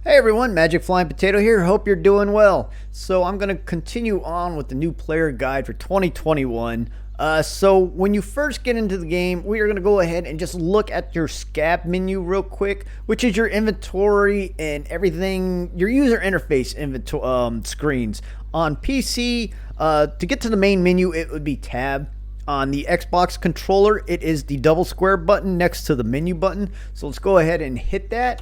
Hey everyone, Magic Flying Potato here. Hope you're doing well. So I'm going to continue on with the new player guide for 2021. So when you first get into the game, we are going to go ahead and just look at your SCA.B menu real quick, which is your inventory and everything, your user interface inventory screens. On PC, to get to the main menu, it would be Tab. On the Xbox controller, it is the double square button next to the menu button. So let's go ahead and hit that.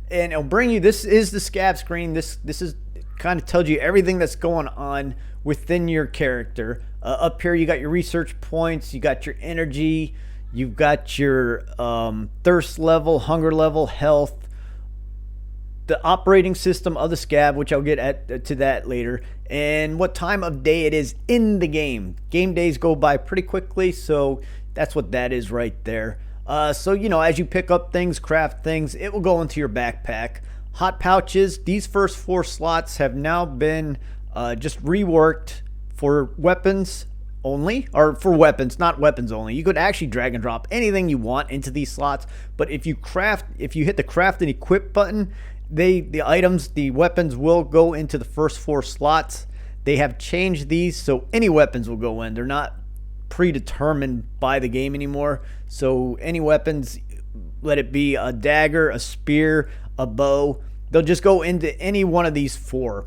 And it'll bring you, this is the SCA.B screen. This is kind of tells you everything that's going on within your character. Up here you got your research points, you got your energy, you've got your thirst level, hunger level, health, the operating system of the SCA.B, which I'll get to that later, and what time of day it is in the game. Game days go by pretty quickly, so that's what that is right there. So, you know, as you pick up things, craft things, it will go into your backpack. Hot pouches, these first 4 slots have now been just reworked for weapons only, or for weapons, not weapons only. You could actually drag and drop anything you want into these slots, but if you hit the craft and equip button, the items, the weapons will go into the first 4 slots. They have changed these, so any weapons will go in. They're not predetermined by the game anymore. So any weapons, let it be a dagger, a spear, a bow, they'll just go into any one of these 4.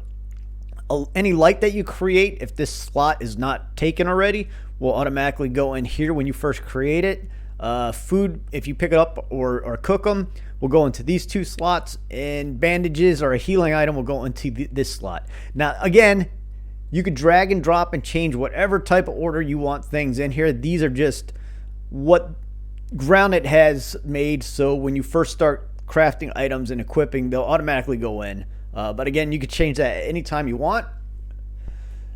Any light that you create, if this slot is not taken already, will automatically go in here when you first create it. Food, if you pick it up or cook them, will go into these 2 slots, and bandages or a healing item will go into this slot. Now again, you could drag and drop and change whatever type of order you want things in here. These are just what ground it has made, so when you first start crafting items and equipping, they'll automatically go in. But again, you could change that anytime you want.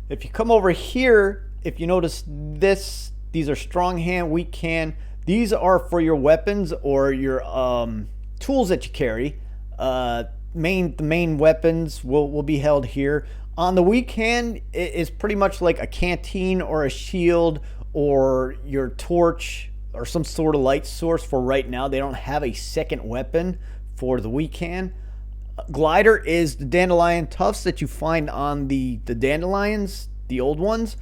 If you come over here, if you notice this, these are strong hand, weak hand. These are for your weapons or your tools that you carry. The main weapons will be held here. On the weak hand, it is pretty much like a canteen or a shield or your torch or some sort of light source. For right now, they don't have a second weapon for the weak hand. Glider is the dandelion tufts that you find on the dandelions, the old ones.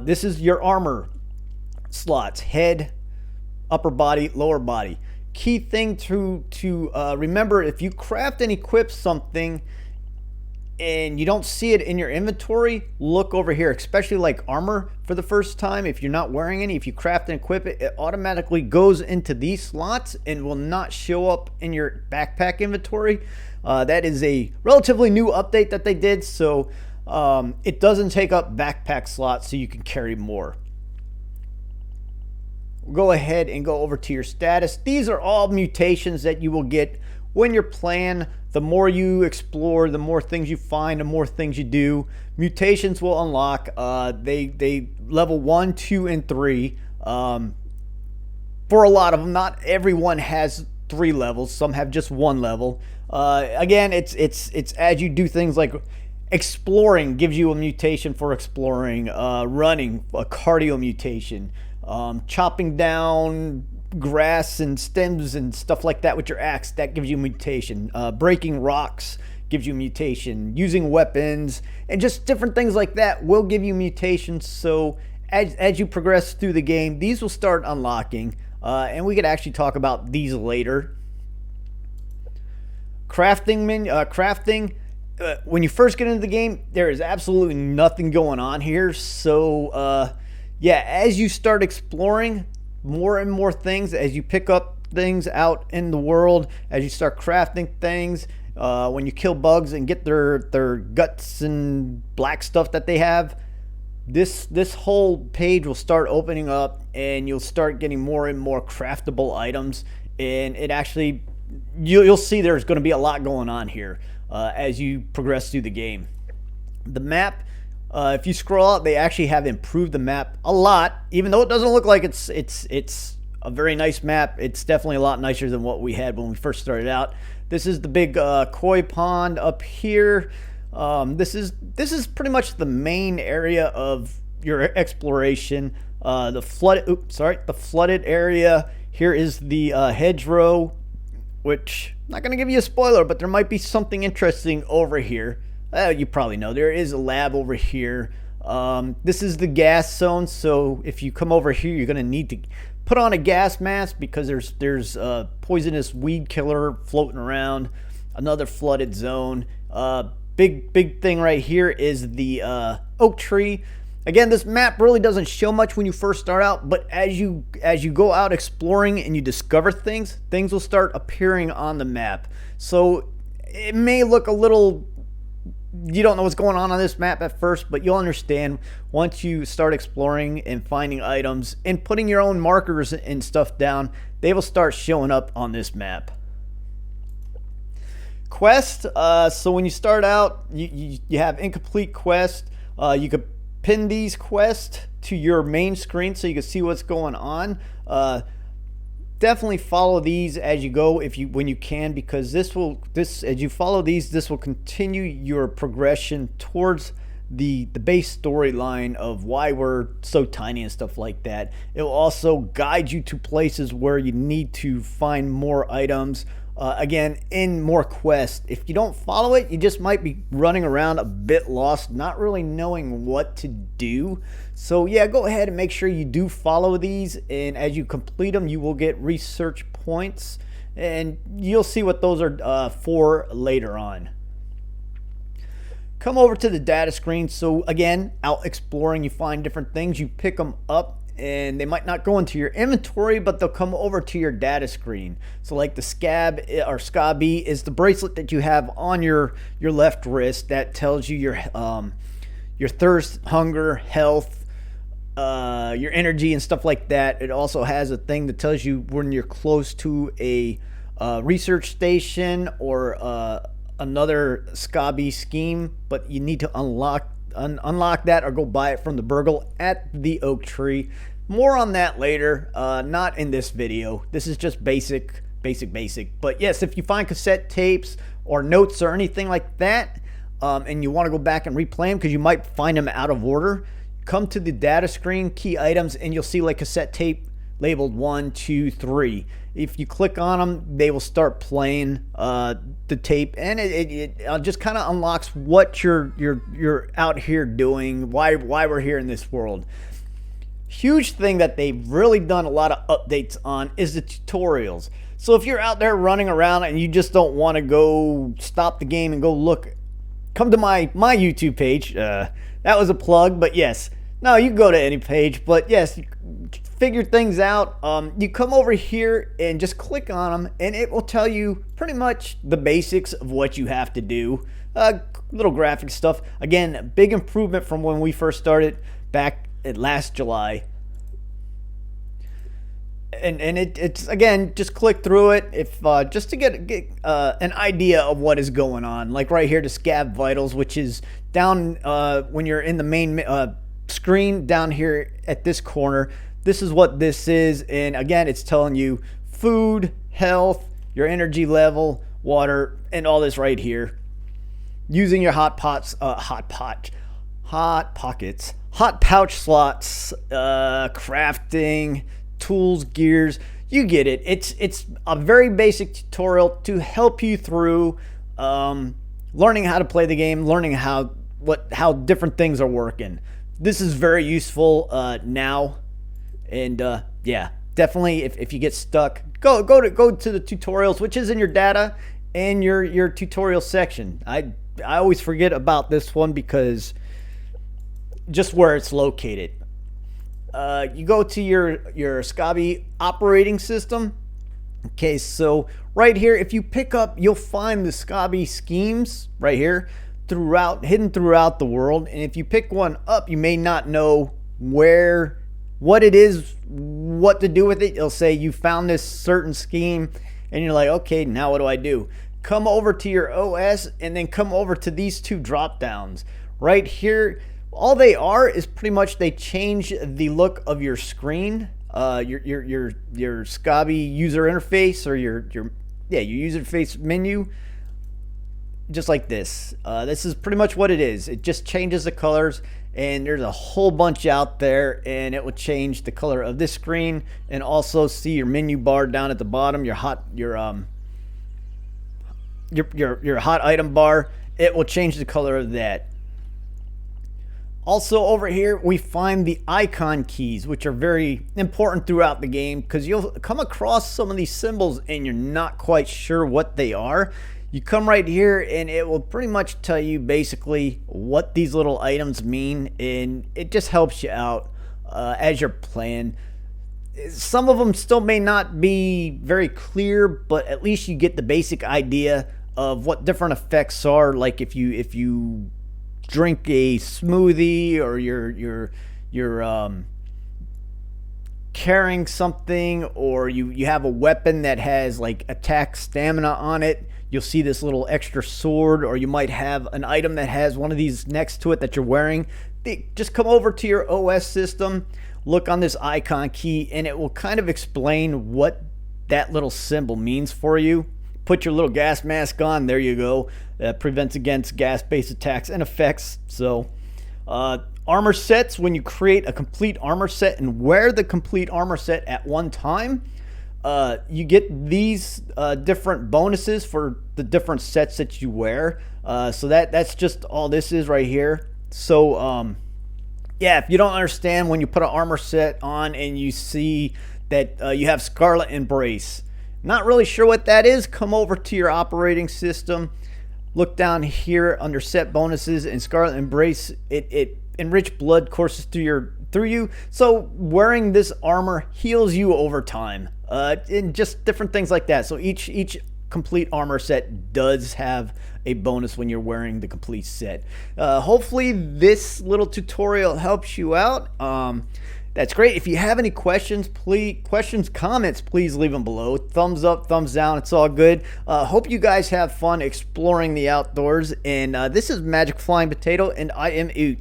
This is your armor slots: head, upper body, lower body. Key thing to remember, if you craft and equip something and you don't see it in your inventory, look over here, especially like armor for the first time. If you're not wearing any, if you craft and equip it, it automatically goes into these slots and will not show up in your backpack inventory. That is a relatively new update that they did, so it doesn't take up backpack slots, so you can carry more. We'll go ahead and go over to your status. These are all mutations that you will get when you're playing. The more you explore, the more things you find, the more things you do. Mutations will unlock. They level 1, 2, and 3. For a lot of them, not everyone has 3 levels. Some have just 1 level. Again, it's as you do things like exploring gives you a mutation for exploring. Running, a cardio mutation. Chopping down grass and stems and stuff like that with your axe, that gives you mutation. Breaking rocks gives you mutation. Using weapons and just different things like that will give you mutations. So as you progress through the game, these will start unlocking, and we could actually talk about these later. Crafting when you first get into the game, there is absolutely nothing going on here. So yeah, as you start exploring more and more things, as you pick up things out in the world, as you start crafting things, when you kill bugs and get their guts and black stuff that they have, this whole page will start opening up, and you'll start getting more and more craftable items, and it actually you'll see there's going to be a lot going on here as you progress through the game. The map, if you scroll out, they actually have improved the map a lot. Even though it doesn't look like it's a very nice map, it's definitely a lot nicer than what we had when we first started out. This is the big koi pond up here. This is pretty much the main area of your exploration. The flooded area here is the hedgerow which I'm not going to give you a spoiler, but there might be something interesting over here. You probably know there is a lab over here. This is the gas zone, so if you come over here, you're going to need to put on a gas mask because there's a poisonous weed killer floating around. Another flooded zone. Big thing right here is the oak tree. Again, this map really doesn't show much when you first start out, but as you go out exploring and you discover things will start appearing on the map. So it may look a little, you don't know what's going on this map at first, but you'll understand once you start exploring and finding items and putting your own markers and stuff down, they will start showing up on this map. Quest, so when you start out, you have incomplete quest. You could pin these quests to your main screen so you can see what's going on. Definitely follow these as you go when you can, because as you follow these, this will continue your progression towards the base storyline of why we're so tiny and stuff like that. It will also guide you to places where you need to find more items. Again, in more quests. If you don't follow it, you just might be running around a bit lost, not really knowing what to do. So yeah, go ahead and make sure you do follow these, and as you complete them, you will get research points, and you'll see what those are for later on. Come over to the data screen. So again, out exploring, you find different things, you pick them up, and they might not go into your inventory, but they'll come over to your data screen. So like the SCA.B or SCA.B is the bracelet that you have on your left wrist that tells you your thirst, hunger, health, your energy and stuff like that. It also has a thing that tells you when you're close to a research station or another SCA.B scheme, but you need to unlock that or go buy it from the burgle at the oak tree. More on that later, not in this video. This is just basic. But yes, if you find cassette tapes or notes or anything like that, and you want to go back and replay them because you might find them out of order, come to the data screen, key items, and you'll see like cassette tape labeled 1, 2, 3. If you click on them, they will start playing the tape, and it just kind of unlocks what you're out here doing, why we're here in this world. Huge thing that they've really done a lot of updates on is the tutorials. So if you're out there running around and you just don't want to go stop the game and go look, come to my YouTube page. That was a plug, but yes. No, you can go to any page, but yes, you figure things out. You come over here and just click on them, and it will tell you pretty much the basics of what you have to do. Little graphic stuff. Again, big improvement from when we first started back at last July. And it's again, just click through it if just to get an idea of what is going on. Like right here, the SCA.B vitals, which is down when you're in the main screen down here at this corner. This is what this is, and again, it's telling you food, health, your energy level, water, and all this right here. Using your hot pockets, hot pouch slots, crafting, tools, gears. You get it. It's a very basic tutorial to help you through learning how to play the game, learning how different things are working. This is very useful now, and yeah, definitely if you get stuck, go to the tutorials, which is in your data and your tutorial section. I always forget about this one because just where it's located. You go to your SCA.B operating system. Okay, so right here, if you pick up, you'll find the SCA.B schemes right here hidden throughout the world, and if you pick one up, you may not know what it is, what to do with it. It'll say you found this certain scheme, and you're like, okay, now what do I do? Come over to your OS and then come over to these two drop downs right here. All they are is pretty much they change the look of your screen, your SCA.B user interface, or your user interface menu. Just like this. This is pretty much what it is. It just changes the colors, and there's a whole bunch out there, and it will change the color of this screen, and also see your menu bar down at the bottom, your your hot item bar, it will change the color of that. Also over here, we find the icon keys, which are very important throughout the game because you'll come across some of these symbols and you're not quite sure what they are. You come right here and it will pretty much tell you basically what these little items mean, and it just helps you out as you're playing. Some of them still may not be very clear, but at least you get the basic idea of what different effects are. Like if you drink a smoothie, or you're carrying something, or you have a weapon that has like attack stamina on it, you'll see this little extra sword. Or you might have an item that has one of these next to it that you're wearing. Just come over to your OS system, look on this icon key, and it will kind of explain what that little symbol means for you. Put your little gas mask on, there you go. That prevents against gas-based attacks and effects. So armor sets, when you create a complete armor set and wear the complete armor set at one time, you get these different bonuses for the different sets that you wear. So that's just all this is right here. So yeah, if you don't understand, when you put an armor set on and you see that you have Scarlet Embrace, not really sure what that is, come over to your operating system, look down here under set bonuses, and Scarlet Embrace, it enriched blood courses through you. So wearing this armor heals you over time, and just different things like that. So each complete armor set does have a bonus when you're wearing the complete set. Hopefully this little tutorial helps you out. That's great. If you have any questions, comments, please leave them below. Thumbs up, thumbs down, it's all good. Hope you guys have fun exploring the outdoors. And this is Magic Flying Potato, and I am out.